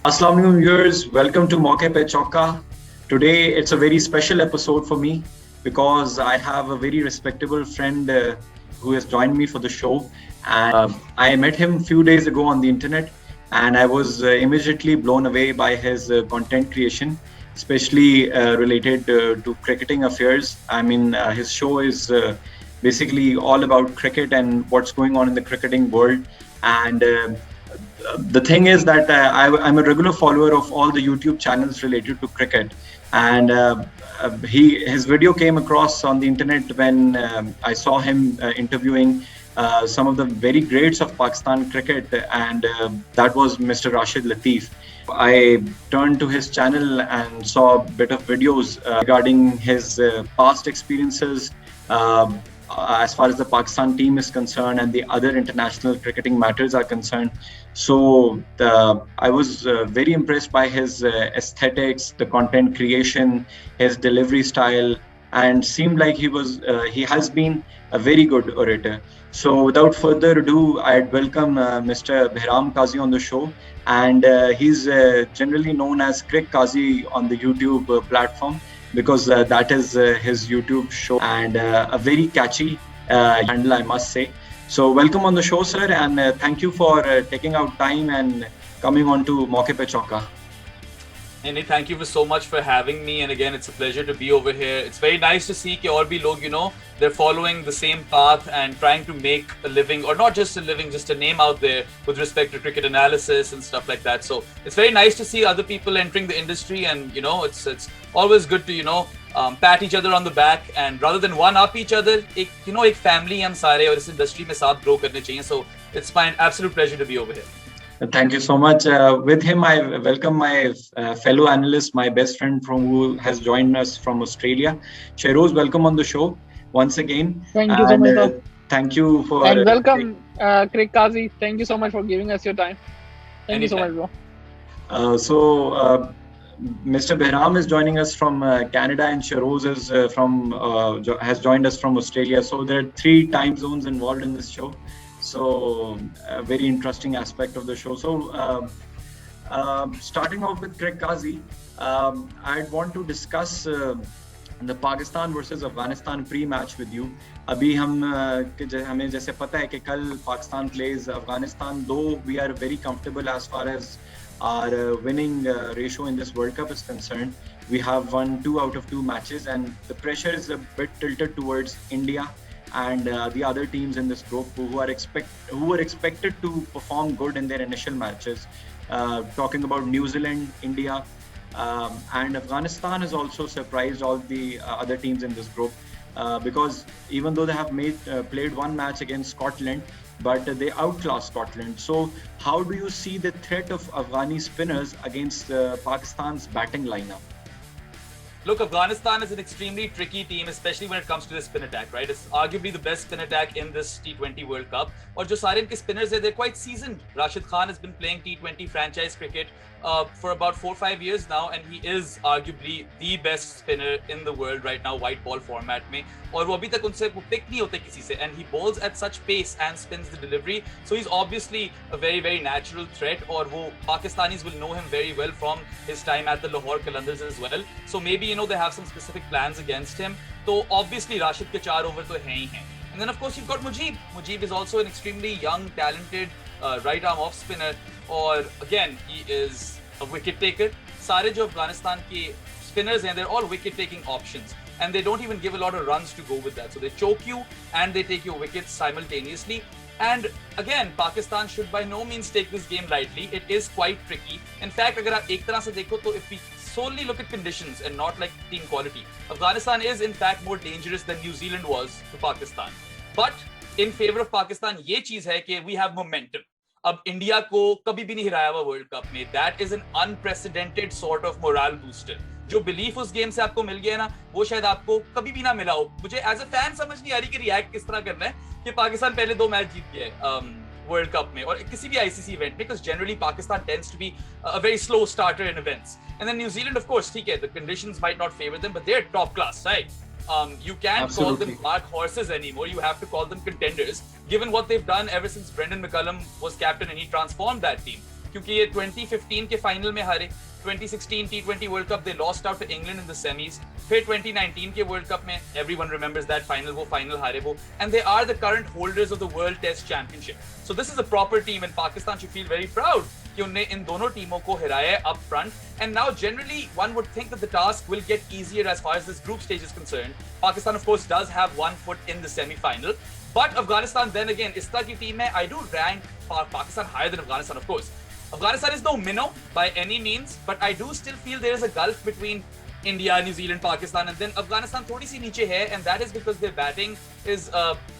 Assalamu alaikum viewers, welcome to Mauke Pe Chauka. Today it's a very special episode for me because I have a very respectable friend who has joined me for the show. And I met him a few days ago on the internet and I was immediately blown away by his content creation, especially related to cricketing affairs. I mean, his show is basically all about cricket and what's going on in the cricketing world. And the thing is that I'm a regular follower of all the YouTube channels related to cricket, and his video came across on the internet when I saw him interviewing some of the very greats of Pakistan cricket, and that was Mr. Rashid Latif. I turned to his channel and saw a bit of videos regarding his past experiences. Uh, as far as the Pakistan team is concerned and the other international cricketing matters are concerned. So I was very impressed by his aesthetics, the content creation, his delivery style, and seemed like he has been a very good orator. So without further ado, I'd welcome Mr. Behram Kazi on the show, and he's generally known as Crick Kazi on the YouTube platform because that is his YouTube show and a very catchy handle, I must say. So, welcome on the show, sir, and thank you for taking out time and coming on to Mauke Pe Chauka. Andy, thank you so much for having me. And again, it's a pleasure to be over here. It's very nice to see that all bhi log, they're following the same path and trying to make a living, or not just a living, just a name out there with respect to cricket analysis and stuff like that. So it's very nice to see other people entering the industry, and it's always good to pat each other on the back, and rather than one up each other, एक family हम सारे और इस industry में साथ grow करने चाहिए. So it's my absolute pleasure to be over here. Thank you so much. With him, I welcome my fellow analyst, my best friend from who has joined us from Australia. Shairoz, welcome on the show once again. Thank you so much, sir. Thank you for and welcome, Crick Kazi. Thank you so much for giving us your time. Thank you so much, bro. Mr. Behram is joining us from Canada, and Shairoz is has joined us from Australia. So there are 3 time zones involved in this show. So a very interesting aspect of the show. So starting off with Crick Kazi, I'd want to discuss the Pakistan versus Afghanistan pre-match with you. अभी हमें जैसे पता है कि कल Pakistan plays Afghanistan, though we are very comfortable as far as our winning ratio in this World Cup is concerned. We have won 2 out of 2 matches, and the pressure is a bit tilted towards India and the other teams in this group who were expected to perform good in their initial matches. Talking about New Zealand, India, and Afghanistan has also surprised all the other teams in this group because even though they have played 1 match against Scotland, but they outclassed Scotland. So how do you see the threat of Afghani spinners against Pakistan's batting lineup? Look, Afghanistan is an extremely tricky team, especially when it comes to the spin attack, right? It's arguably the best spin attack in this T20 World Cup. और जो सारे इनके spinners हैं, they're quite seasoned. Rashid Khan has been playing T20 franchise cricket for about 4-5 years now, and he is arguably the best spinner in the world right now, white ball format में. और वो अभी तक उनसे pick नहीं होते किसी से, and he bowls at such pace and spins the delivery. So he's obviously a very, very natural threat. और वो Pakistanis will know him very well from his time at the Lahore Qalandars as well. So maybe they have some specific plans against him. So obviously Rashid ke 4 over to hai hi hain. And then of course you've got Mujib. Mujib is also an extremely young, talented right arm off spinner. Or again, he is a wicket taker. Sare jo Afghanistan ke spinners hain, they're all wicket taking options. And they don't even give a lot of runs to go with that. So they choke you and they take your wickets simultaneously. And again, Pakistan should by no means take this game lightly. It is quite tricky. In fact, अगर आप एक तरह से देखो तो if we solely look at conditions and not like team quality, Afghanistan is in fact more dangerous than New Zealand was to Pakistan. But in favor of Pakistan, ये चीज है कि we have momentum. अब India को कभी भी नहीं हराया हुआ वर्ल्ड कप में. That is an unprecedented sort of morale booster. जो बिलीफ उस गेम से आपको मिल गया ना, वो शायद आपको कभी भी ना मिला हो. मुझे एज अ फैन समझ नहीं आ रही कि रिएक्ट किस तरह करना है कि पाकिस्तान पहले 2 मैच जीत गया है वर्ल्ड कप में और किसी भी आईसीसी इवेंट में, because generally Pakistan tends to be a very slow starter in events. And then New Zealand, of course, ठीक है, the conditions might not favor them, but they're top class, right? You can't Absolutely. call them dark horses anymore. You have to call them contenders, given what they've done ever since Brendan McCullum was captain and he transformed that team. क्योंकि ये 2015 के final में हारे, 2016 T20 World Cup they lost out to England in the semis, फिर 2019 के World Cup में everyone remembers that final, वो final हारे वो, and they are the current holders of the World Test Championship. So this is a proper team and Pakistan should feel very proud कि उन्हें इन दोनों टीमों को हराया है up front. And now generally one would think that the task will get easier as far as this group stage is concerned. Pakistan of course does have one foot in the semi-final, but Afghanistan then again इस तरह की team है, I do rank Pakistan higher than Afghanistan of course. Afghanistan is no minnow by any means, but I do still feel there is a gulf between India, New Zealand, Pakistan, and then Afghanistan थोड़ी सी नीचे है, and that is because their batting is,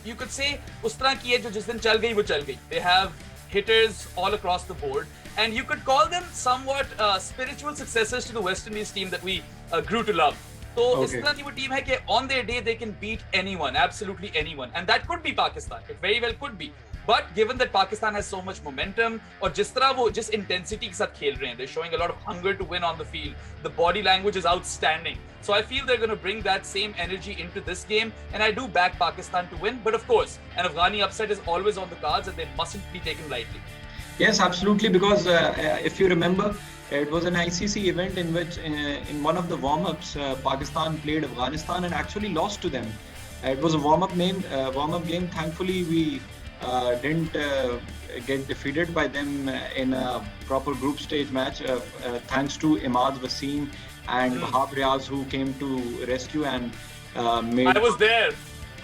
you could say, उस तरह की है जो जिस दिन चल गई वो चल गई. They have hitters all across the board, and you could call them somewhat spiritual successors to the West Indies team that we grew to love. तो इस तरह की वो टीम है कि on their day they can beat anyone, absolutely anyone, and that could be Pakistan. It very well could be. But given that Pakistan has so much momentum, और जिस तरह वो जिस intensity के साथ खेल रहे हैं, they're showing a lot of hunger to win on the field. The body language is outstanding. So I feel they're going to bring that same energy into this game, and I do back Pakistan to win. But of course, an Afghani upset is always on the cards, and they mustn't be taken lightly. Yes, absolutely. Because if you remember, it was an ICC event in which, in one of the warm-ups, Pakistan played Afghanistan and actually lost to them. It was a warm-up game. Thankfully, we didn't get defeated by them in a proper group stage match, thanks to Imad Wasim and Wahab Riaz, who came to rescue and made. I was there.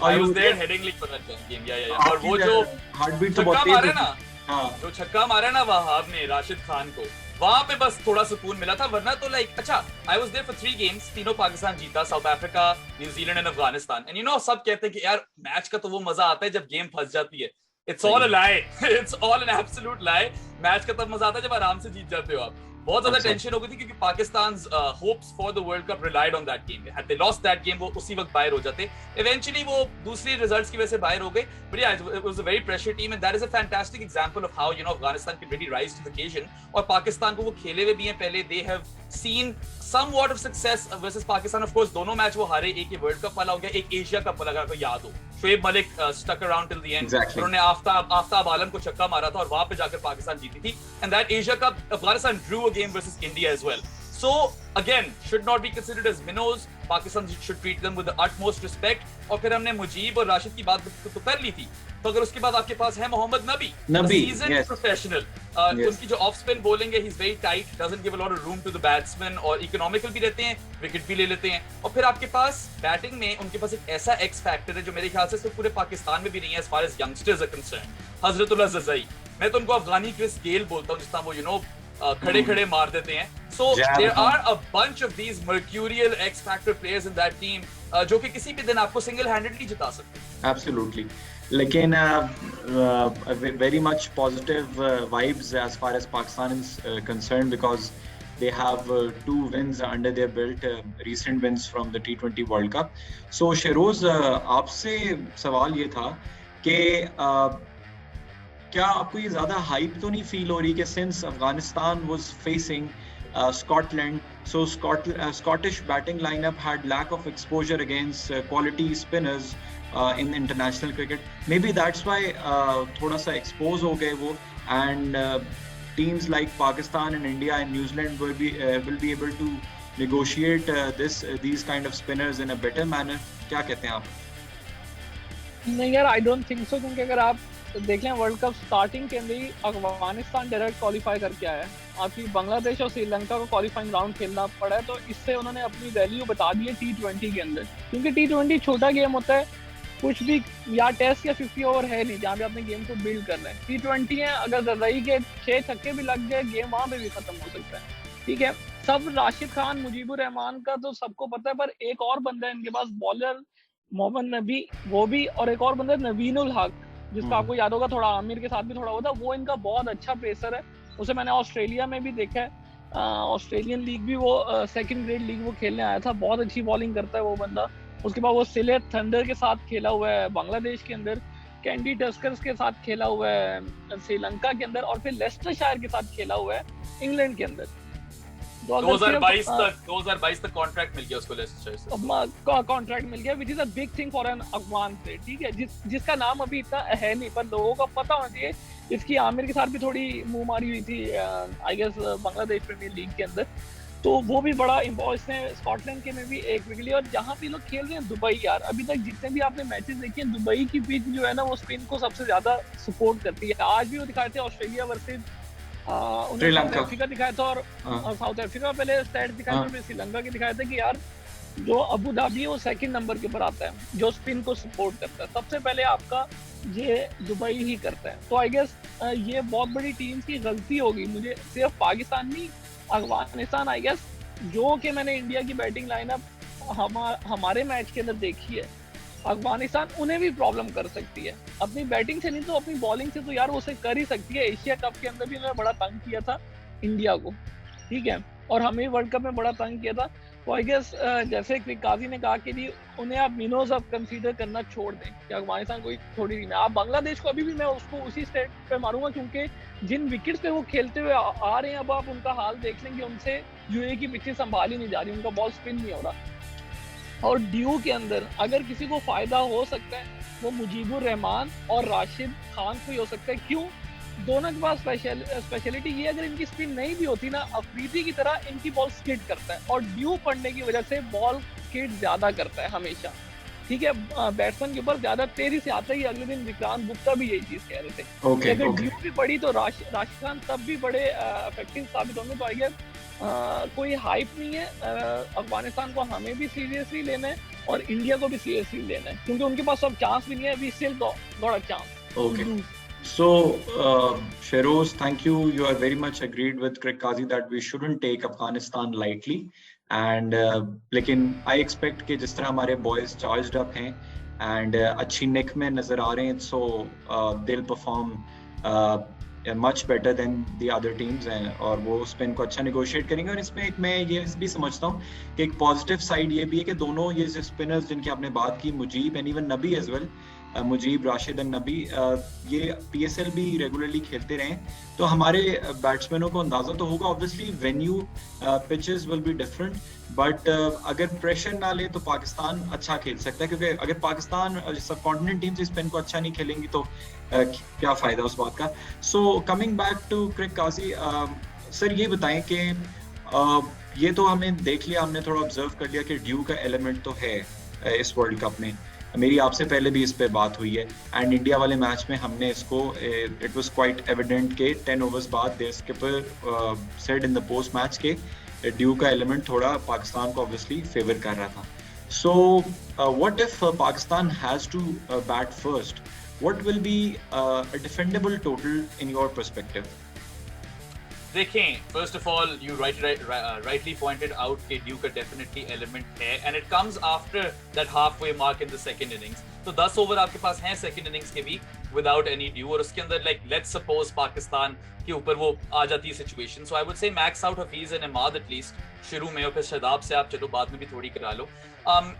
I was there heading for that game. Yeah. और वो जो heartbeat तो छक्का बहुत मारा तेज ना, हाँ, जो छक्का मारा ना वहाब ने राशिद खान को, वहां पे बस थोड़ा सुकून मिला था, वरना तो लाइक अच्छा, I was there for 3 games, तीनों पाकिस्तान जीता, south Africa, New Zealand and Afghanistan. And you know सब कहते हैं कि यार मैच का तो वो मजा आता है जब गेम फंस जाती है. It's all a lie. It's all an absolute lie. Match का तब मजा आता है जब आराम से जीत जाते हो आप. बहुत ज्यादा टेंशन हो गई थी क्योंकि पाकिस्तान's hopes for the World Cup relied on that game. Had they lost that game, वो उसी वक्त बाहर हो जाते. Eventually वो दूसरी results की वजह से बाहर हो गए. But yeah, it was a very pressure team, and that is a fantastic example of how, you know, Afghanistan can really rise to the occasion. और पाकिस्तान को वो खेले हुए भी हैं पहले. They have seen somewhat of success versus Pakistan. Of course, दोनों match वो हारे. एक ये वर्ल्ड कप वाला हो गया, एक एशिया कप वाला, अगर आपको याद हो. Shoaib Malik stuck around till the end. Exactly. उन्होंने आफ्ताब आलम को छक्का मारा था और वहां पे जाकर पाकिस्तान जीती थी. And that Asia Cup, Afghanistan drew a game versus India as well. So again, should not be considered as minnows. Pakistan should treat them with the utmost respect. और फिर हमने मुजीब और राशिद की बात तो कर ली थी. तो अगर उसके बाद आपके पास है मोहम्मद नबी, seasoned yes. professional. Yes. उनकी जो ऑफ स्पिन बॉलिंग है, he's very tight, doesn't give a lot of room to the batsman, और इकोनॉमिकल भी रहते हैं, विकेट भी ले लेते हैं. और फिर आपके पास बैटिंग में उनके पास एक ऐसा एक्स फैक्टर है जो मेरे ख्याल से सिर्फ पूरे पाकिस्तान में भी नहीं है as far as youngsters are concerned. Hazratullah Zazai, मैं तो उनको अफगानी क्रिस गेल बोलता हूँ, जिस तरह वो you know खड़े मार देते हैं. So there are a bunch of these mercurial X factor players in that team जो कि किसी भी दिन आपको single handedly जिता सकते हैं. Absolutely. लेकिन very much positive vibes as far as Pakistan is concerned, because they have 2 wins under their belt, recent wins from the T20 World Cup. So Sheroz, आपसे सवाल ये था कि क्या आपको ये ज़्यादा हाइप तो नहीं फील हो रही कि since Afghanistan was facing Scotland, so Scottish batting lineup had lack of exposure against quality spinners in international cricket. Maybe that's why थोड़ा सा expose हो गए वो, and teams like Pakistan and India and New Zealand will be able to negotiate these kind of spinners in a better manner. क्या कहते हैं आप? नहीं यार, I don't think so, क्योंकि अगर आप देख लें वर्ल्ड कप स्टार्टिंग के अंदर ही अफगानिस्तान डायरेक्ट क्वालिफाई करके आया है. आपकी बांग्लादेश और श्रीलंका को क्वालिफाइंग राउंड खेलना पड़ा है, तो इससे उन्होंने अपनी वैल्यू बता दी है T20 के अंदर. क्योंकि T20 छोटा गेम होता है, कुछ भी या टेस्ट या 50 ओवर है नहीं जहाँ पे अपने गेम को बिल्ड कर रहे हैं. T20 है, अगर जरदाई के 6 छक्के भी लग गए, गेम वहाँ पे भी खत्म हो सकता है. ठीक है, सब राशिद खान, मुजीबुर रहमान का तो सबको पता है, पर एक और बंदा है इनके पास बॉलर, मोहम्मद नबी, वो भी, और एक और बंदा नवीन उल हक, जिसका आपको याद होगा थोड़ा आमिर के साथ भी थोड़ा होता. वो इनका बहुत अच्छा पेसर है. उसे मैंने ऑस्ट्रेलिया में भी देखा है, ऑस्ट्रेलियन लीग भी वो सेकंड ग्रेड लीग वो खेलने आया था. बहुत अच्छी बॉलिंग करता है वो बंदा. उसके बाद वो सिलेट थंडर के साथ खेला हुआ है बांग्लादेश के अंदर, कैंडी टस्कर्स के साथ खेला हुआ है श्रीलंका के अंदर, और फिर लेस्टरशायर के साथ खेला हुआ है इंग्लैंड के अंदर. 2022 तक कॉन्ट्रैक्ट मिल गया उसको लेस्टर से, कॉन्ट्रैक्ट मिल गया, which is a big thing for an Afghan player, ठीक है, जिसका नाम अभी इतना है नहीं, पर लोगों को पता होना चाहिए। इसकी आमिर के साथ भी थोड़ी मुंह मारी हुई थी I guess Bangladesh Premier League के अंदर, तो वो भी बड़ा इसने स्कॉटलैंड के में भी एक विकेट लिया। और जहाँ पे लोग खेल रहे हैं दुबई, यार अभी तक जितने भी आपने मैचेस देखे हैं, दुबई की पिच जो है ना वो स्पिन को सबसे ज्यादा सपोर्ट करती है। आज भी वो दिखाए थे ऑस्ट्रेलिया वर्सेज साउथ अफ्रीका दिखाया था, और साउथ अफ्रीका पहले स्टैट्स दिखाए थे, फिर श्रीलंका के दिखाए थे कि यार जो अबू धाबी है वो सेकंड नंबर के ऊपर आता है जो स्पिन को सपोर्ट करता है, सबसे पहले आपका ये दुबई ही करता है। तो आई गेस ये बहुत बड़ी टीम्स की गलती होगी, मुझे सिर्फ पाकिस्तान नहीं अफगानिस्तान आई गेस, जो कि मैंने इंडिया की बैटिंग लाइनअप हमारे मैच के अंदर देखी है, अफगानिस्तान उन्हें भी प्रॉब्लम कर सकती है, अपनी बैटिंग से नहीं तो अपनी बॉलिंग से तो यार वो उसे कर ही सकती है। एशिया कप के अंदर भी उन्होंने बड़ा तंग किया था इंडिया को, ठीक है, और हमें वर्ल्ड कप में बड़ा तंग किया था। तो आई गेस जैसे काजी ने कहा कि जी उन्हें आप मिनोज अब कंसीडर करना छोड़ दें कि अफगानिस्तान कोई थोड़ी नहीं है। आप बांग्लादेश को अभी भी मैं उसको उसी स्टेट पे मारूंगा, क्योंकि जिन विकेट्स पे वो खेलते हुए आ रहे हैं, अब आप उनका हाल देख लेंगे, उनसे यूएई की पिचें संभाली नहीं जा रही, उनका बॉल स्पिन नहीं हो रहा। और ड्यू के अंदर अगर किसी को फायदा हो सकता है वो मुजीबुर रहमान और राशिद खान को ही हो सकता है। क्यों? दोनों के पास स्पेशलिटी ये, अगर इनकी स्पिन नहीं भी होती ना, अफरीदी की तरह इनकी बॉल स्किड करता है, और ड्यू पड़ने की वजह से बॉल स्किड ज्यादा करता है हमेशा, ठीक है, बैट्समैन के ऊपर ज्यादा तेजी से आता है। अगले दिन विक्रांत गुप्ता भी यही चीज कह रहे थे, अगर ड्यू भी पड़ी तो राशिद खान तब भी बड़े इफेक्टिव साबित होंगे। तो आई गेस कोई हाइप नहीं है, अफगानिस्तान को हमें भी सीरियसली लेना है और इंडिया को भी सीरियसली लेना है, क्योंकि उनके पास अब चांस भी नहीं है, we still got a chance. Okay, so Feroz, thank you. You are very much agreed with Craig Kazi that we shouldn't take Afghanistan lightly, and लेकिन I expect कि जिस तरह हमारे boys charged up हैं and अच्छी nick में नजर आ रहे हैं, so they'll perform much better than the other teams, और वो स्पिन को अच्छा नेगोशिएट करेंगे। और इसमें एक मैं ये भी समझता हूँ कि एक पॉजिटिव साइड ये भी है कि दोनों ये स्पिनर्स जिनकी आपने बात की, Mujeeb and even Nabi as well, Mujeeb, Rashid and Nabi, ये पीएसएल भी रेगुलरली खेलते रहे, तो हमारे बैट्समैनों को अंदाजा तो होगा। Obviously venue pitches will be different, but अगर प्रेशर ना ले तो पाकिस्तान अच्छा खेल सकता है, क्योंकि अगर पाकिस्तान सब कॉन्टिनेंट टीम्स स्पिन को अच्छा नहीं खेलेंगी तो क्या फायदा उस बात का। So coming back to cric Kazi sir, ये बताएं कि ये तो हमें देख लिया, हमने थोड़ा ऑब्जर्व कर लिया कि ड्यू का एलिमेंट तो है इस वर्ल्ड कप में, मेरी आपसे पहले भी इस पे बात हुई है, एंड इंडिया वाले मैच में हमने इसको, इट वाज क्वाइट एविडेंट के 10 ओवर्स बाद their skipper said in the post match के ड्यू का एलिमेंट थोड़ा पाकिस्तान को ऑब्वियसली फेवर कर रहा था। So what if Pakistan has to bat first, what will be a defendable total in your perspective? देखें, first of all you rightly pointed out कि due का डेफिनेटली एलिमेंट है, and it comes after that halfway mark in the second innings. तो 10 over आपके पास हैं second innings के भी without any due, और उसके अंदर लाइक लेट्स सपोज पाकिस्तान के ऊपर वो आ जाती है situation, so I would say max out Hafeez and Imad at least शुरू में, और फिर शादाब से आप चलो बाद में भी थोड़ी करा लो।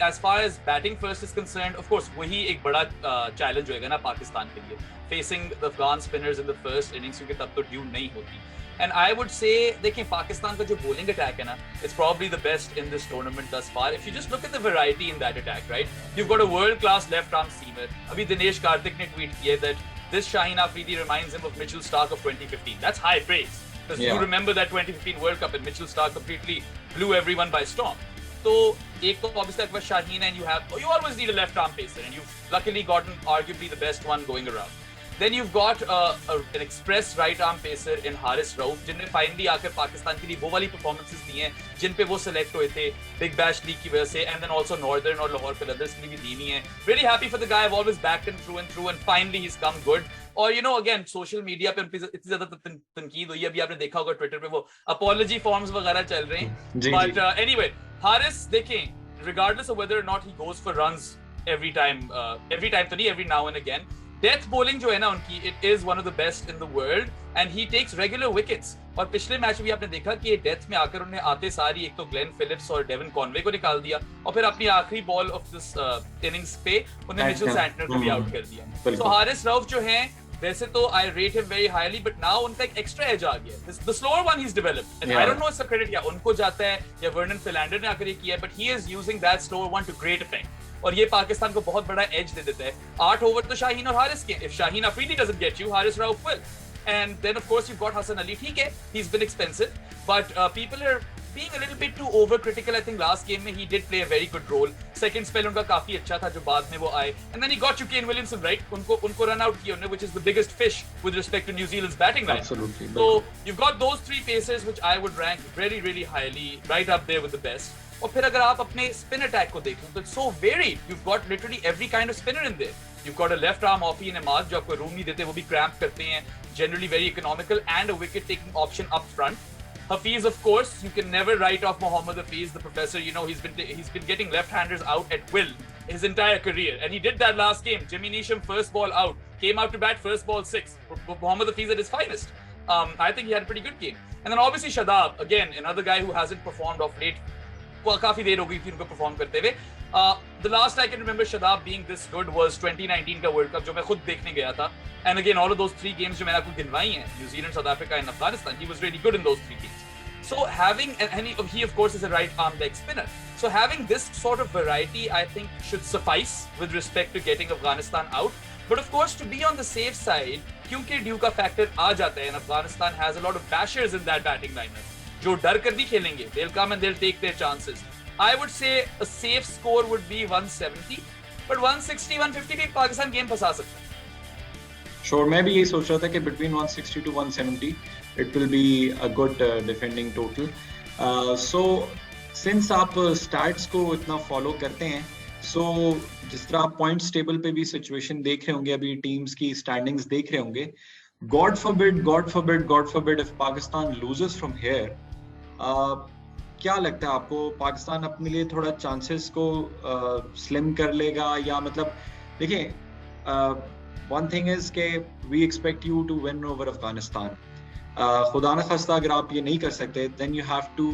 As far as batting first is concerned, of course वही एक बड़ा चैलेंज होएगा ना पाकिस्तान के लिए, facing the Afghan spinners in the first innings, क्योंकि तब तो ड्यू नहीं होती। And I would say, देखें पाकिस्तान का जो bowling attack है ना, it's probably the best in this tournament thus far. If you just look at the variety in that attack, right? You've got a world-class left-arm seamer. अभी दिनेश कार्तिक ने tweet किया that this Shaheen Afridi reminds him of Mitchell Starc of 2015. That's high praise, because you remember that 2015 World Cup and Mitchell Starc completely blew everyone by storm. तो एक तो obviously आपके पास Shaheen and you always need a left-arm pacer, and you've luckily gotten arguably the best one going around. Then you've got an express right arm pacer in Haris Rauf, जिनने finally आकर पाकिस्तान के लिए वो वाली performances दी हैं जिन पे वो select हुए थे बिग बैश लीग की वजह से, एंड देन आल्सो नॉर्दर्न और लाहौर कलंदर्स के लिए भी दी है। Really happy for the guy, I've always backed him through and through, and finally he's come good. और you know again social media पे उनकी इतनी ज्यादा तनकीद हुई है, अभी आपने देखा होगा ट्विटर पे वो अपॉलॉजी फॉर्म्स वगैरह चल रहे हैं, बट एनीवे हारिस देखें, regardless of whether or not he goes for runs every time तो नहीं, every now and again, death bowling जो है ना उनकी, it is one of the best in the world, and he takes regular wickets. और पिछले match भी आपने देखा कि डेथ में आकर उन्हें आते सारी एक तो ग्लेन फिलिप्स और डेविन कॉनवे को निकाल दिया, और फिर अपनी आखिरी बॉल ऑफ दिस इनिंग्स पे उन्हें मिचेल सैंटनर को भी आउट कर दिया। तो हारिस रऊफ जो हैं वैसे तो I rate him very highly, but now उनका एक extra edge आ गया. The slower one he's developed, and I don't know इसका credit या उनको जाता है या वर्नन फिलैंडर ने आकर ये किया है, but he is using that slower one to great effect. और ये पाकिस्तान को बहुत बड़ा edge दे देता है. 8 ओवर तो शाहीन और हारिस के. If Shaheen Afridi doesn't get you, Haris Rauf will. And then of course you've got Hassan Ali. ठीक है, he's been expensive, but people are being a little bit too overcritical. I think last game में he did play a very good role. Second spell उनका काफी अच्छा था जो बाद में वो आए. And then he got you Kane Williamson, right? उनको run out किया उन्होंने, which is the biggest fish with respect to New Zealand's batting line. Absolutely. So you've got those three pacers which I would rank really really highly, right up there with the best. और फिर अगर आप अपने spin attack को देखें तो it's so varied. You've got literally every kind of spinner in there. You've got a left arm offie in Imad जो आपको room नहीं देते, वो भी cramp करते हैं, generally very economical, and a wicket taking option up front. Hafiz, of course, you can never write off Mohammad Hafiz, the professor. You know, he's been getting left-handers out at will his entire career, and he did that last game. Jimmy Neesham, first ball out, came out to bat, first ball 6. Mohammad Hafiz at his finest. I think he had a pretty good game. And then obviously Shadab, again, another guy who hasn't performed of late. Well, काफी देर हो गई थी उनको perform करते हुए. The last I can remember Shadab being this good was 2019 का World Cup जो मैं खुद देखने गया था. And again, all of those 3 games जो मैंने आपको गिनवाई हैं, New Zealand, South Africa, and Afghanistan, he was really good in those 3 games. So having, and he of course is a right arm leg spinner. So having this sort of variety, I think, should suffice with respect to getting Afghanistan out. But of course, to be on the safe side, क्योंकि due का factor आ जाता है, and Afghanistan has a lot of bashers in that batting lineup, जो डर कर नहीं खेलेंगे. They'll come and they'll take their chances. I would say a safe score would be 170, but 160, 150 भी पाकिस्तान गेम फंसा सकता है. Sure, मैं भी यही सोच रहा था कि between 160 to 170 it will be a good defending total. So since आप stats को इतना follow करते हैं, so जिस तरह आप points table पे भी situation देख रहे होंगे, अभी teams की standings देख रहे होंगे, God forbid if Pakistan loses from here, क्या लगता है आपको, पाकिस्तान अपने लिए थोड़ा चांसेस को स्लिम कर लेगा, या मतलब देखिए, वन थिंग इज के we expect you to win over Afghanistan. खुदा न खास्ता अगर आप ये नहीं कर सकते, then you have to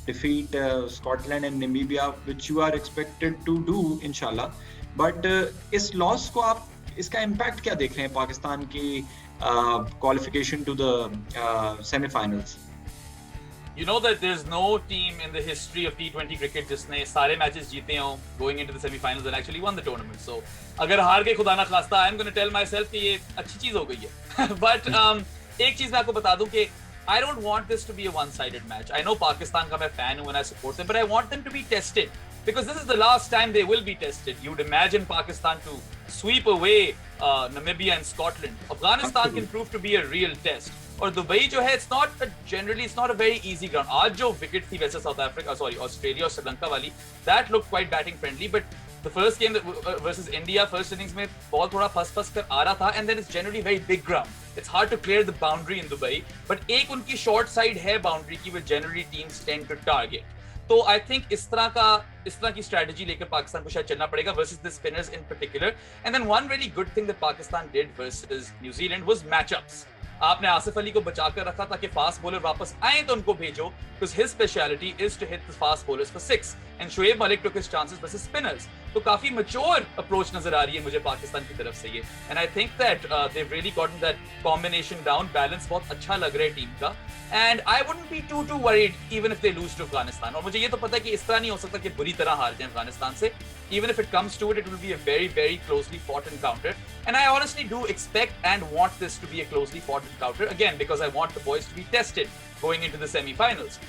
defeat Scotland and Namibia, which you are expected to do इंशाल्लाह. बट इस लॉस को आप, इसका इम्पैक्ट क्या देख रहे हैं पाकिस्तान की qualification to the semifinals? You know that there's no team in the history of T20 cricket जिसने सारे मैचेस जीते हों going into the semi-finals and actually won the tournament. So अगर हार गए खुदा ना खास्ता, I'm going to tell myself कि ये अच्छी चीज हो गई है. But एक चीज मैं आपको बता दूं कि I don't want this to be a one-sided match. I know Pakistan का मैं fan हूं and I support them, but I want them to be tested because this is the last time they will be tested. You'd imagine Pakistan to sweep away Namibia and Scotland. Afghanistan can prove to be a real test. और Dubai जो है, it's not a very easy ground. आज जो wicket थी वैसे Australia और श्रीलंका वाली, that looked quite batting friendly, but the first game versus India, first innings में बॉल थोड़ा फंस कर आ रहा था, and then it's generally very big ground. It's hard to clear the boundary in Dubai, but एक उनकी short side है boundary की, which generally teams tend to target. तो I think इस तरह की strategy लेकर पाकिस्तान को शायद चलना पड़ेगा versus the spinners in particular. And then one really good thing that Pakistan did versus New Zealand was matchups. आपने आसिफ अली को बचा कर रखा ताकि फास्ट बॉलर वापस आए तो उनको भेजो, because his speciality is to hit the fast bowlers for 6, and Shoaib Malik took his chances versus spinners. तो काफी mature approach नजर आ रही है मुझे पाकिस्तान की तरफ से ये, and I think that they've really gotten that combination down. Balance बहुत अच्छा लग रहा है टीम का, and I wouldn't be too worried even if they lose to Afghanistan. और मुझे ये तो पता है कि इस तरह नहीं हो सकता कि बुरी तरह हार जाए अफगानिस्तान से. Even if it comes to it, it will be a very, very closely fought encounter. And I honestly do expect and want this to be a closely fought encounter, again, because I want the boys to be tested going into the semi-finals.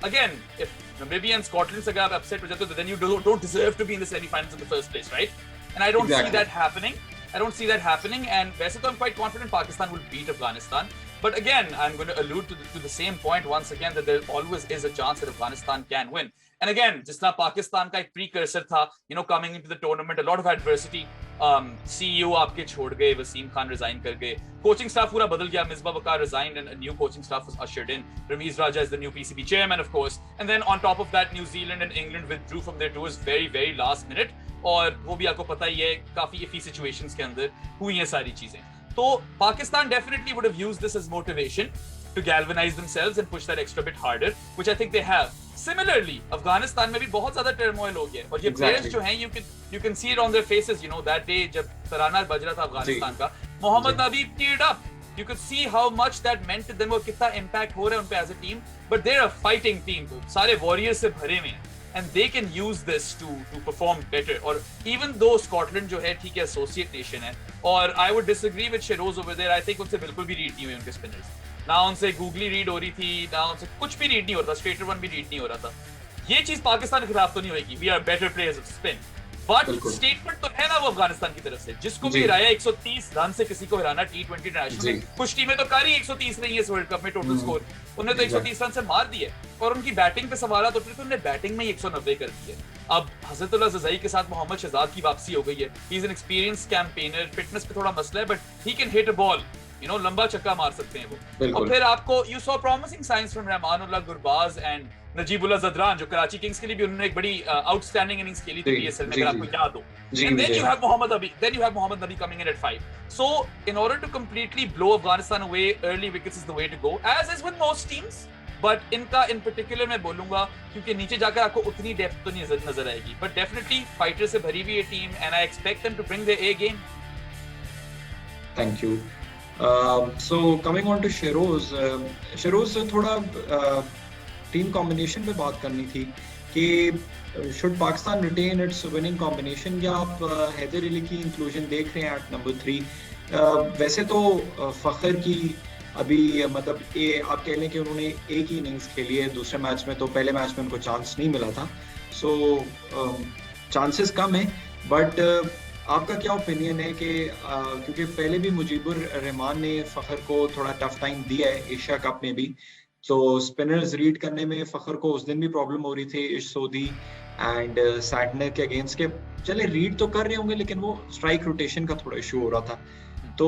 Again, if Namibia and Scotland se agar upset ho jate, then you don't deserve to be in the semi-finals in the first place, right? And I don't see that happening. And वैसे तो I'm quite confident Pakistan will beat Afghanistan. But again, I'm going to allude to the same point once again, that there always is a chance that Afghanistan can win. And again, जिस तरह पाकिस्तान का एक precursor था, you know, coming into the tournament, a lot of adversity. CEO आपके छोड़ गए, Wasim Khan resign कर गए, coaching staff पूरा बदल गया, Misbah Waqar resigned and a new coaching staff was ushered in. Ramiz Raja is the new PCB chairman, of course. And then on top of that, New Zealand and England withdrew from their tours very, very last minute. और वो भी आपको पता ही है, काफी iffy situations के अंदर हुई हैं सारी चीजें. तो Pakistan definitely would have used this as motivation. to galvanize themselves and push that extra bit harder, which I think they have. Similarly, Afghanistan में भी बहुत ज़्यादा turmoil हो गया और ये players जो हैं you can see it on their faces, you know, that day जब तराना बज रहा था अफगानिस्तान का, मोहम्मद नबी teared up. You could see how much that meant to them और कितना impact हो रहा है उन पे as a team. But they're a fighting team, सारे warriors से भरे हुए हैं. And they can use this to perform better. और even though Scotland जो है ठीक है associate nation है, और I would disagree with Sheroz over there. I think उनसे बिल्कुल भी read नहीं हुई उनके spinners. ना उनसे googly read हो रही थी, ना उनसे कुछ भी read नहीं हो रहा था, straighter one भी read नहीं हो रहा था. ये चीज पाकिस्तान के खिलाफ तो नहीं होगी. We are better players of spin. But statement तो है ना वो अफगानिस्तान की तरफ से, जिसको भी हराया 130 रन से किसी को हराना T20 इंटरनेशनल में. कुछ टीमें तो कर ही 130 रही है इस वर्ल्ड कप में टोटल स्कोर, उन्हें तो 130 रन से मार दिए और उनकी बैटिंग पे सवाल तो फिर उन्होंने बैटिंग में 190 कर दिए. अब हजरतुल्लाह जज़ाई के साथ मोहम्मद शहजाद की वापसी हो गई है. He is an experience campaigner, fitness पे थोड़ा मसला है but he can hit a ball, you know, लंबा छक्का मार सकते हैं वो. और फिर आपको you saw promising science from Rahmanullah Gurbaz and Najibullah Zadran जो कराची किंग्स के लिए भी उन्होंने एक बड़ी आउटस्टैंडिंग इनिंग्स खेली थी पीएसएल में, अगर आपको याद हो. And then you have Mohammad Nabi coming in at 5. So in order to completely blow Afghanistan away, early wickets is the way to go, as is with most teams. But इनका in particular मैं बोलूंगा क्योंकि नीचे जाकर आपको उतनी depth तो नहीं नजर आएगी, but definitely फाइटर से भरी हुई है team and I expect them to bring their A game. Thank you. So coming on to Sheroz, Sheroz थोड़ा टीम कॉम्बिनेशन पे बात करनी थी कि should Pakistan retain its winning combination या आप हैदर अली की इंक्लूजन देख रहे हैं एट नंबर 3. वैसे तो फखर की अभी मतलब आप कह लें कि उन्होंने एक ही इनिंग्स खेली है दूसरे मैच में, तो पहले मैच में उनको चांस नहीं मिला था, सो चांसेस कम है. बट आपका क्या ओपिनियन है कि क्योंकि पहले भी मुजीबुर रहमान ने फखर को थोड़ा टफ टाइम दिया है एशिया कप में भी, तो स्पिनर्स रीड करने में फखर को उस दिन भी प्रॉब्लम हो रही थी इश सोदी एंड सैटनर के अगेंस्ट के. चले रीड तो कर रहे होंगे लेकिन वो स्ट्राइक रोटेशन का थोड़ा इशू हो रहा था. तो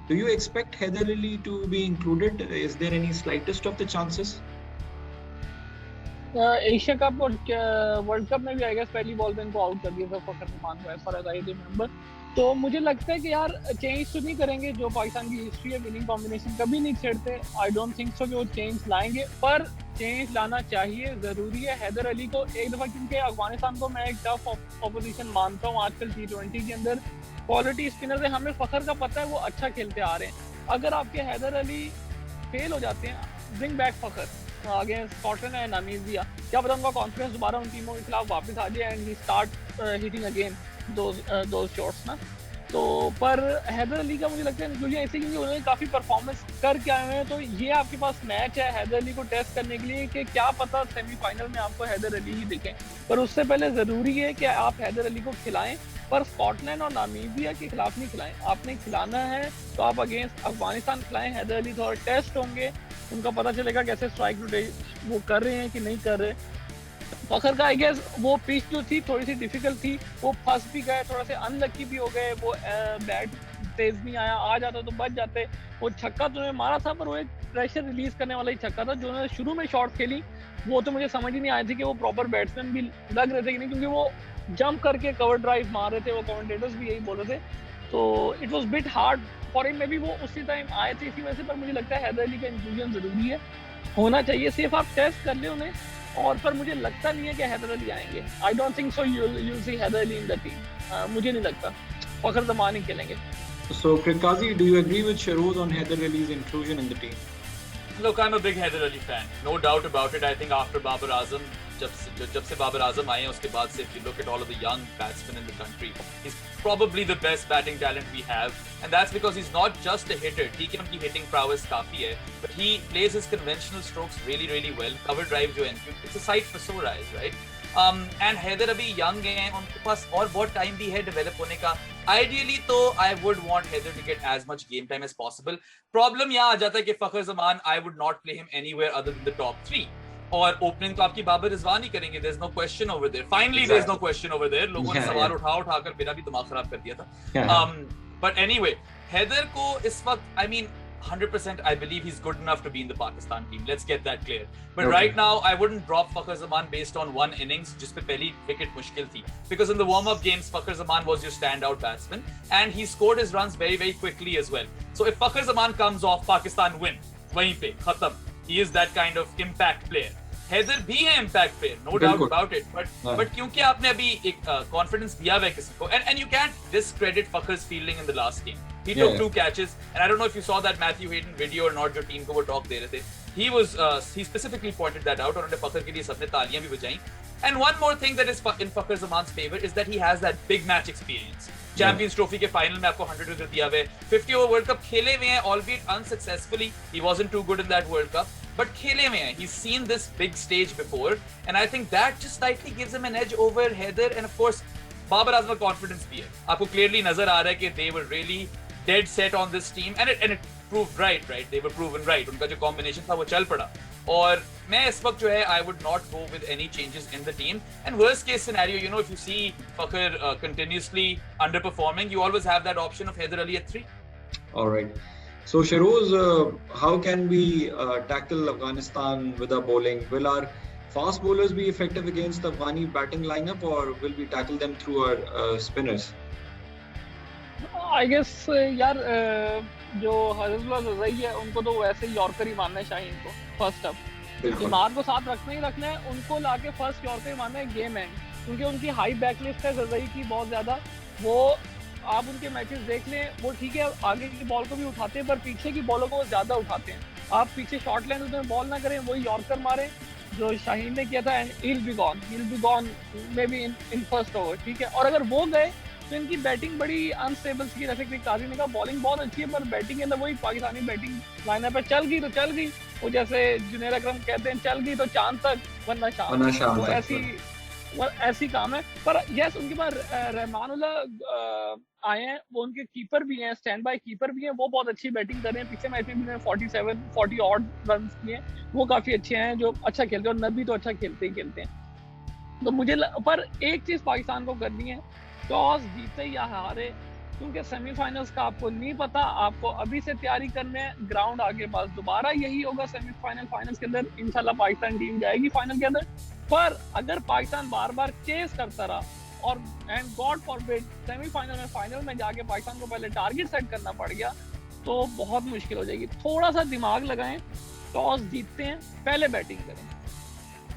do you expect Haider Ali to be included? Is there any slightest of the chances? Asia Cup और वर्ल्ड कप में भी आई गेस पहली बॉल पे इनको आउट कर दिया था फखर रहमान को, as far as I remember. तो मुझे लगता है कि यार चेंज तो नहीं करेंगे, जो पाकिस्तान की हिस्ट्री है विनिंग कॉम्बिनेशन कभी नहीं छेड़ते. आई डोंट थिंक सो कि वो चेंज लाएंगे, पर चेंज लाना चाहिए, ज़रूरी है हैदर अली को एक दफ़ा, क्योंकि अफगानिस्तान को मैं एक टफ ऑपोजिशन मानता हूँ आजकल T20 के अंदर. क्वालिटी स्पिनर है, हमें फखर का पता है वो अच्छा खेलते आ रहे हैं. अगर आपके हैदर अली फेल हो जाते हैं, bring back Fakhar against Scotland and Namibia, क्या पता उनका कॉन्फिडेंस दोबारा उन टीमों के खिलाफ वापस आ जाए and he start hitting again दो शॉट्स ना. तो पर हैदर अली का मुझे लगता है इंक्लूजन ऐसे क्योंकि उन्होंने काफ़ी परफॉर्मेंस करके आए हुए हैं, तो ये आपके पास मैच है हैदर अली को टेस्ट करने के लिए कि क्या पता सेमीफाइनल में आपको हैदर अली ही दिखें. पर उससे पहले ज़रूरी है कि आप हैदर अली को खिलाएं, पर स्कॉटलैंड और नामीबिया के खिलाफ नहीं खिलाएं. आपने खिलाना है तो आप अगेंस्ट अफगानिस्तान खिलाएं. हैदर अली थोड़ा टेस्ट होंगे, उनका पता चलेगा कैसे स्ट्राइक रोटेशन वो कर रहे हैं कि नहीं कर रहे. फखर का आई गेस वो पिच जो थी थोड़ी सी डिफिकल्ट थी, वो फंस भी गए, थोड़ा से अनलकी भी हो गए, वो बैट तेज नहीं आया, आ जाता तो बच जाते. वो छक्का तो उन्होंने मारा था पर वो एक प्रेशर रिलीज करने वाला ही छक्का था. जो उन्होंने शुरू में शॉट खेली वो तो मुझे समझ ही नहीं आई थी कि वो प्रॉपर बैट्समैन भी लग रहे थे कि नहीं, क्योंकि वो जंप करके कवर ड्राइव मार रहे थे, वो कमेंटेटर्स भी यही बोल रहे थे. तो it was bit hard for him. May be वो उसी टाइम आए थे इसी वजह से, पर मुझे लगता है हैदर अली का इंक्लूजन जरूरी है, होना चाहिए. सिर्फ आप टेस्ट कर ले उन्हें, और पर मुझे लगता नहीं है कि हैदर अली आएंगे. I don't think so you'll see Haider Ali in the team. मुझे नहीं लगता फखर जमान ही खेलेंगे. So Krikazi, do you agree with Sheroz on Haider Ali's inclusion in the team? Look, I'm a big Haider Ali fan, no doubt about it. I think after Babar Azam, जब से बाबर आजम आए हैं उसके बाद से if you look at all of the young batsmen in the country, he's probably the best batting talent we have, and that's because he's not just a hitter. ठीक है उनकी hitting prowess काफी है, but he plays his conventional strokes really really well. Cover drive जो है, it's a sight for sore eyes, right? And Haider अभी young हैं, उनके पास और बहुत टाइम भी है डेवलप होने का. Ideally तो I would want Haider to get as much game time as possible. Problem यहाँ आ जाता है कि फखर Zaman I would not play him anywhere other than the top 3. और ओपनिंग तो आपकी बाबर रिजवान ही करेंगे. There's no question over there. Finally there's no question over there. लोगों ने सवाल उठाकर मेरा भी दिमाग खराब कर दिया था. But anyway, हैदर को इस वक्त I mean 100% I believe he's good enough to be in the Pakistan team. Let's get that clear. But right now I wouldn't drop Fakhar Zaman based on one innings जिस पे पहली wicket मुश्किल थी. Because in the warm-up games Fakhar Zaman was your standout batsman and he scored his runs very very quickly as well. So if Fakhar Zaman comes off, Pakistan win. वहीं पे खत्म. He is that kind of impact player. Haider भी है impact player, no doubt about it. But क्योंकि आपने अभी एक confidence दिया हुआ है किसी को, and you can't discredit Fakhr's fielding in the last game. He took 2 catches, and I don't know if you saw that Matthew Hayden video or not, जो team को वो talk दे रहे थे. He specifically pointed that out, और उन्होंने फखर के लिए सबने तालियां भी बजाई. And one more thing that is in Fakhr Zaman's favor is that he has that big match experience. Champions Trophy के final में आपको 100 विकेट दिया हुआ है, 50 ओवर वर्ल्ड कप खेले हुए हैं, albeit unsuccessfully. He wasn't too good in that World Cup, but खेले हुए हैं. He's seen this big stage before, and I think that just slightly gives him an edge over Haider. And of course, Babar Azam का confidence भी है. आपको clearly नजर आ रहा है कि they were really dead set on this team, and it proved right. They were proven right. उनका जो combination था वो चल पड़ा. और मैं इस वक्त जो है I would not go with any changes in the team. And worst case scenario, you know, if you see Fakhr continuously underperforming, you always have that option of Haider Ali at 3. All right. So Shahroz, how can we tackle Afghanistan with our bowling? Will our fast bowlers be effective against the Afghani batting lineup, or will we tackle them through our spinners? I guess यार जो हजरतुल्लाह रज़ाई है उनको तो वैसे ही yorker ही मानना है शाहीन को first up. Imad को साथ रखना ही रखना है, उनको लाके फर्स्ट यॉर्कर ही मानना है गेम एंड, क्योंकि उनकी हाई बैकलिस्ट है रज़ाई की बहुत ज्यादा. वो आप उनके मैचेस देख लें, वो ठीक है आगे की बॉल को भी उठाते हैं पर पीछे की बॉलों को वो ज्यादा उठाते हैं. आप पीछे शॉर्ट लाइन में बॉल ना करें, वही यॉर्कर मारें जो शाहीन ने किया था, and he'll be gone maybe in first over. ठीक है, और अगर वो गए तो इनकी बैटिंग बड़ी अनस्टेबल सी, जैसे कि काजी ने कहा बॉलिंग बहुत अच्छी है पर बैटिंग के अंदर वही पाकिस्तानी बैटिंग लाइनअप पे चल गई तो चल गई. वो जैसे जुनैर अकरम कहते हैं चल गई तो चांद तक वरना शाम तक, ऐसी काम है. पर यस उनके पास रहमानुल्लाह आए हैं, वो उनके कीपर भी हैं, स्टैंड बाय कीपर भी हैं, वो बहुत अच्छी बैटिंग कर रहे हैं. पिछले मैच में भी 40 ऑड रन किए, वो काफी अच्छे हैं जो अच्छा खेलते हैं, और नबी तो अच्छा खेलते हैं. तो मुझे पर एक चीज पाकिस्तान को करनी है, टॉस जीते या हारे, क्योंकि सेमीफाइनल्स का आपको नहीं पता, आपको अभी से तैयारी करने है. ग्राउंड आगे पास दोबारा यही होगा सेमीफाइनल फाइनल्स के अंदर, इंशाल्लाह पाकिस्तान टीम जाएगी फाइनल के अंदर. पर अगर पाकिस्तान बार बार चेस करता रहा और एंड गॉड फॉरबिड सेमीफाइनल में फाइनल में जाके पाकिस्तान को पहले टारगेट सेट करना पड़ गया तो बहुत मुश्किल हो जाएगी. थोड़ा सा दिमाग लगाएं, टॉस जीतते हैं पहले बैटिंग करें.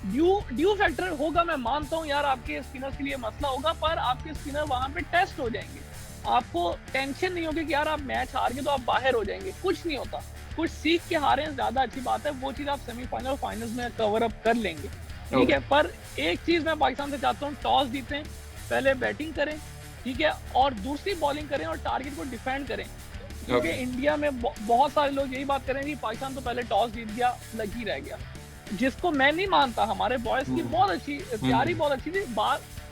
ड्यू फैक्टर होगा, मैं मानता हूँ यार आपके स्पिनर्स के लिए मसला होगा, पर आपके स्पिनर वहां पे टेस्ट हो जाएंगे. आपको टेंशन नहीं होगी कि यार आप मैच हार गए तो आप बाहर हो जाएंगे, कुछ नहीं होता. कुछ सीख के हारे ज्यादा अच्छी बात है, वो चीज आप सेमीफाइनल फाइनल्स में कवर अप कर लेंगे. ठीक है, पर एक चीज मैं पाकिस्तान से चाहता हूँ, टॉस जीतें, पहले बैटिंग करें, ठीक है, और दूसरी बॉलिंग करें और टारगेट को डिफेंड करें. क्योंकि इंडिया में बहुत सारे लोग यही बात करें कि पाकिस्तान तो पहले टॉस जीत गया, लगी रह गया, जिसको मैं नहीं मानता. हमारे बॉयज की बहुत अच्छी तैयारी, बहुत अच्छी थी.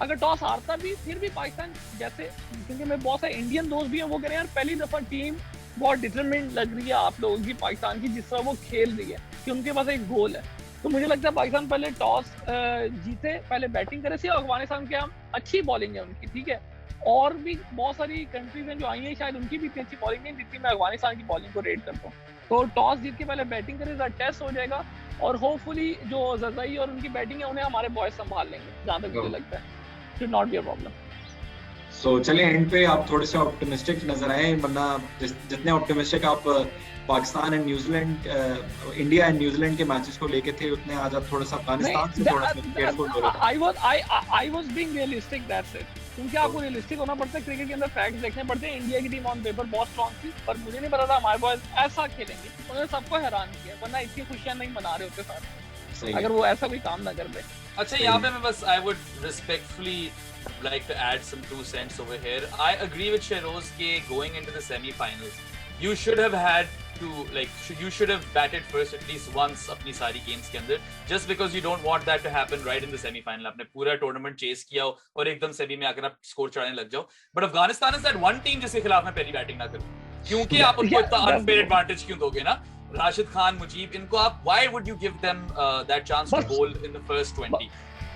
अगर टॉस हारता भी फिर भी पाकिस्तान जैसे, क्योंकि मैं बहुत सारे इंडियन दोस्त भी हैं, वो कह रहे हैं यार पहली दफा टीम बहुत डिटरमिन्ड लग रही है आप लोगों की, पाकिस्तान की, जिस तरह वो खेल रही है, कि उनके पास एक गोल है. तो मुझे लगता है पाकिस्तान पहले टॉस जीते, पहले बैटिंग करे. अफगानिस्तान के हम अच्छी बॉलिंग है उनकी, ठीक है, और भी बहुत सारी कंट्रीज हैं जो आई हैं, शायद उनकी भी इतनी अच्छी बॉलिंग नहीं जितनी मैं अफगानिस्तान की बॉलिंग को रेट करता हूँ. तो टॉस जीत के पहले बैटिंग करे, टेस्ट हो जाएगा, और होपफुली जो रज़ाई और उनकी बैटिंग है उन्हें हमारे बॉयज संभाल लेंगे, जहाँ तक मुझे लगता है. Should not be a problem. So चलिए एंड पे आप थोड़े से ऑप्टिमिस्टिक नजर आए, वरना जितने ऑप्टिमिस्टिक आप Pakistan and New Zealand, India and New Zealand के मैचेस को लेके थे, उतने आज आप थोड़ा सा अफगानिस्तान से थोड़ा सा केयरफुल हो रहे थे. I was being realistic, that's it. क्योंकि आपको रियलिस्टिक होना पड़ता है, क्रिकेट के अंदर फैक्ट्स देखने पड़ते हैं. इंडिया की टीम ऑन पेपर बहुत स्ट्रांग थी, पर मुझे नहीं पता था हमारे बॉयज ऐसा खेलेंगे. उन्होंने सबको हैरान किया, वरना इतनी खुशियां नहीं मना रहे होते साथ अगर वो ऐसा कोई काम ना कर दे. अच्छा, यहाँ पे मैं बस I would respectfully like to add some 2 cents over here. I agree with Shahroz ke going into the semi-finals, you should have had to you should have batted first at least once अपनी सारी games के अंदर, just because you don't want that to happen right in the semi-final. आपने पूरा tournament chess किया हो और एकदम सेमी में आकर आप स्कोर चढ़ाने लग जाओ. But Afghanistan is that one team जिसके खिलाफ मैं पहली बैटिंग ना करूं, क्योंकि आप उनको इतना unfair advantage क्यों दोगे ना. राशिद खान, मुजीब, इनको आप why would you give them that chance to bowl in the first 20?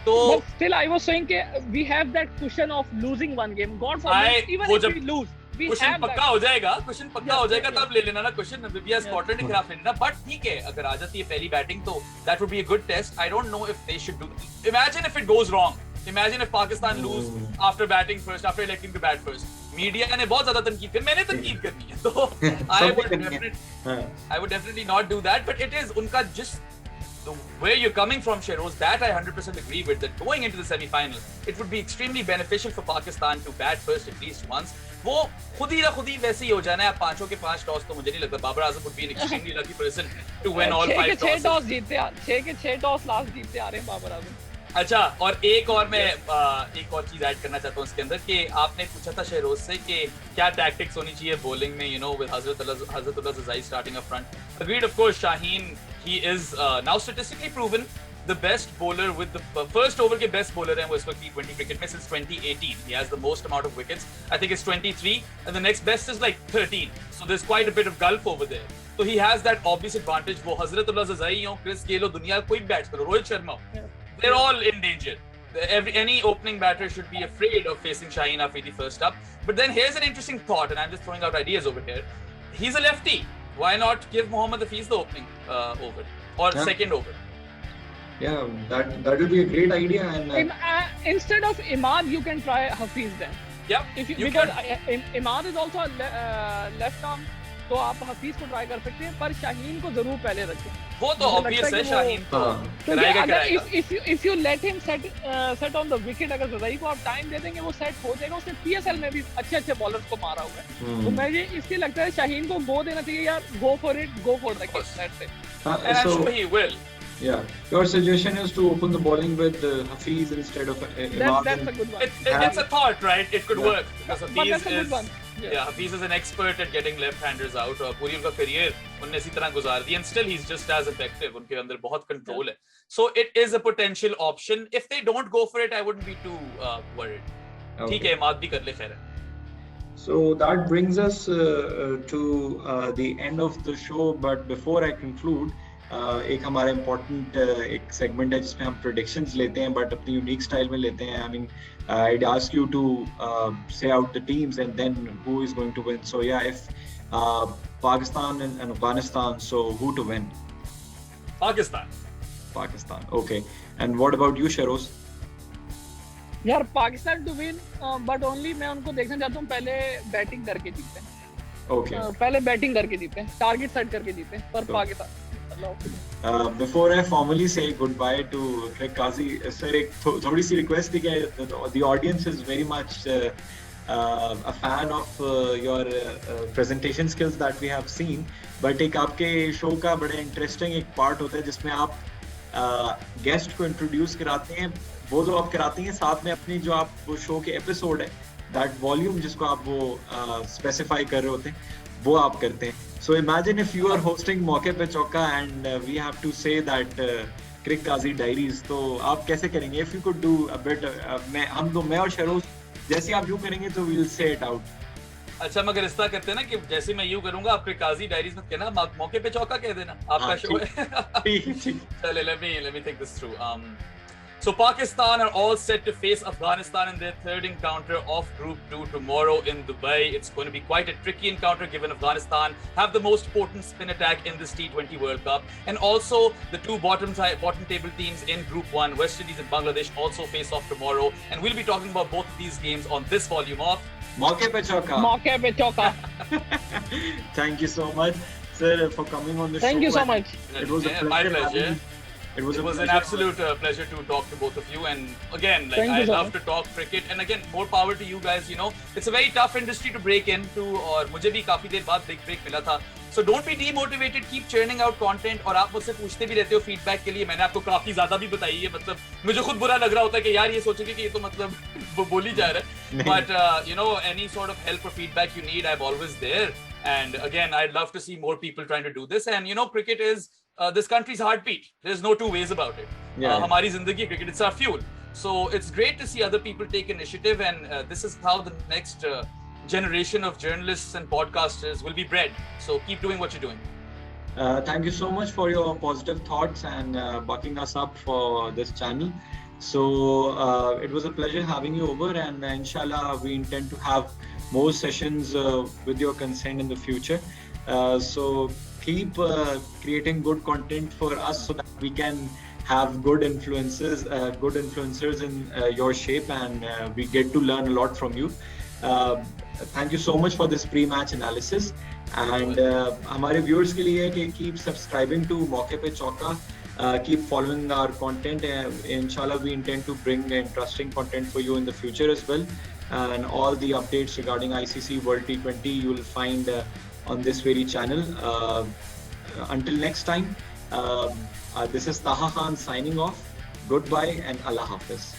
So but still I was saying that we have that cushion of losing one game. God forbid, even if we lose, we question have पक्का हो जाएगा, question पक्का हो जाएगा, तब ले लेना ना क्वेश्चन. नामीबिया स्कॉटलैंड के खिलाफ ले लेना. बट ठीक है, अगर आ जाती है पहली बैटिंग तो that would be a good test. I don't know if they should do. Imagine if it goes wrong. Imagine if Pakistan lose after batting first, after electing to bat first. Media ने बहुत ज़्यादा तनकीद कर, मैंने तनकीद करनी है, तो I would definitely not do that. But it is उनका just the where you're coming from, Shehroz, that I 100% agree with. That going into the semi-final, it would be extremely beneficial for Pakistan to bat first at least once. वो खुद ही वैसे ही हो जाना है. 5 के 5 toss तो मुझे नहीं लगता Babar Azam would be an extremely lucky person to win all 5 tosses. 6 toss जीतते हैं, 6 के 6 टॉस लास्ट जीतते आ रहे हैं बाबर आजम. अच्छा, और एक और मैं एक और चीज ऐड करना चाहता हूँ इसके अंदर कि आपने पूछा था शहरोज से कि क्या टैक्टिक्स होनी चाहिए बॉलिंग में, with Hazratullah Zazai starting up front. Agreed, of course. Shaheen, he is now statistically proven the best bowler with the first over के best bowler हैं वो इस वक्त T20 cricket में since 2018. He has the most amount of wickets. I think it's 23 and the next best is like 13. So there's quite a bit of gulf over there. So he has that obvious advantage. वो Hazratullah Zazai हो, Chris Gayle हो, दुनिया कोई batsman हो, Rohit Sharma हो, they're all in danger. Any opening batter should be afraid of facing Shaheen Afridi first up. But then here's an interesting thought, and I'm just throwing out ideas over here. He's a lefty. Why not give Mohammad Hafiz the opening over or second over? Yeah, that would be a great idea. And instead of Imad, you can try Hafiz then. Yeah, because Imad is also left arm. तो आप हफीज को try कर सकते हैं, पर शाहीन को जरूर पहले रखें. वो तो ऑब्वियस है, शाहीन तो कराएगा. If you let him set on the wicket, अगर जज़ाई को आप टाइम दे देंगे वो सेट हो जाएगा. उसने पीएसएल में भी अच्छे बॉलर्स को मारा हुआ है. तो मैं ये इसलिए लगता है शाहीन को गो देना चाहिए यार. Go for the kick. That's it. And I'm sure he will. Yeah, your suggestion is to open the bowling with Hafiz instead of Imad. That's a good one. It's a thought, right? It could work because Hafiz is. Yeah, Hafiz is an expert at getting left-handers out. और पूरी उनका career उन्होंने इसी तरह गुजार दी, and still he's just as effective. उनके अंदर बहुत control है. So it is a potential option. If they don't go for it, I wouldn't be too worried. ठीक है, इमाद भी कर ले, खैर है. So that brings us to the end of the show. But before I conclude, एक हमारा important एक segment है जिसमें हम predictions लेते हैं, but अपनी unique style में लेते हैं. I mean, I'd ask you to say out the teams and then who is going to win. So yeah, if Pakistan and Afghanistan, so who to win? Pakistan. Okay. And what about you, Shehroz? यार Pakistan to win, but only मैं उनको देखना चाहता हूँ पहले batting करके जीते. Okay. पहले बैटिंग करके जीते, टारगेट सेट करके जीते, पर Pakistan. Before I formally say goodbye to Craig Qazi, sir, एक थोड़ी सी request थी कि the audience is very much a fan of your presentation skills that we have seen, but एक आपके show का बड़ा interesting एक part होता है जिसमें आप guest को introduce कराते हैं. वो जो आप कराते हैं साथ में अपनी जो आप वो show के episode है, that volume जिसको आप वो specify कर रहे होते हैं, वो आप करते हैं. So imagine if you are hosting मौके पे चौका and we have to say that Craig Qazi Diaries, तो आप कैसे करेंगे? If you could do a bit, मैं और शहरोज जैसे आप यूँ करेंगे तो we'll say it out. अच्छा, मगर इस तरह करते हैं ना कि जैसे मैं यूँ करूँगा, आप Craig Qazi Diaries मत कहना, मौके पे चौका कह देना, आपका शो है. चले, let me think this through. So Pakistan are all set to face Afghanistan in their third encounter of Group 2 tomorrow in Dubai. It's going to be quite a tricky encounter given Afghanistan have the most potent spin attack in this T20 World Cup. And also the two bottom table teams in Group 1, West Indies and Bangladesh, also face off tomorrow. And we'll be talking about both of these games on this volume of Mauke Pe Chauka. Mauke Pe Chauka. Thank you so much, sir, for coming on the show. Thank you so much. It was a pleasure. It was an absolute pleasure to talk to both of you, and again, like I love to talk cricket, and again, more power to you guys. You know, it's a very tough industry to break into, और मुझे भी काफी देर बाद big break मिला था. So don't be demotivated, keep churning out content. और आप मुझसे पूछते भी रहते हो feedback के लिए. मैंने आपको काफी ज़्यादा भी बताई है. मतलब मुझे खुद बुरा लग रहा होता है कि यार ये सोचेंगे कि ये तो मतलब वो बोल ही जा रहा है. But you know, any sort of help or feedback you need, I'm always there. And again, I'd love to see more people trying to do this. And you know, cricket is this country's heartbeat. There's no two ways about it. Hamari zindagi cricket, it's our fuel. So it's great to see other people take initiative, and this is how the next generation of journalists and podcasters will be bred. So keep doing what you're doing. Thank you so much for your positive thoughts and backing us up for this channel. So it was a pleasure having you over, and inshallah we intend to have more sessions with your consent in the future. So keep creating good content for us so that we can have good influencers in your shape, and we get to learn a lot from you. Thank you so much for this pre-match analysis. And हमारे viewers के लिए है कि keep subscribing to मौके पे चौका. Keep following our content. Inshallah, we intend to bring interesting content for you in the future as well. And all the updates regarding ICC World T20 you will find on this very channel. Until next time, this is Taha Khan signing off. Goodbye and Allah Hafiz.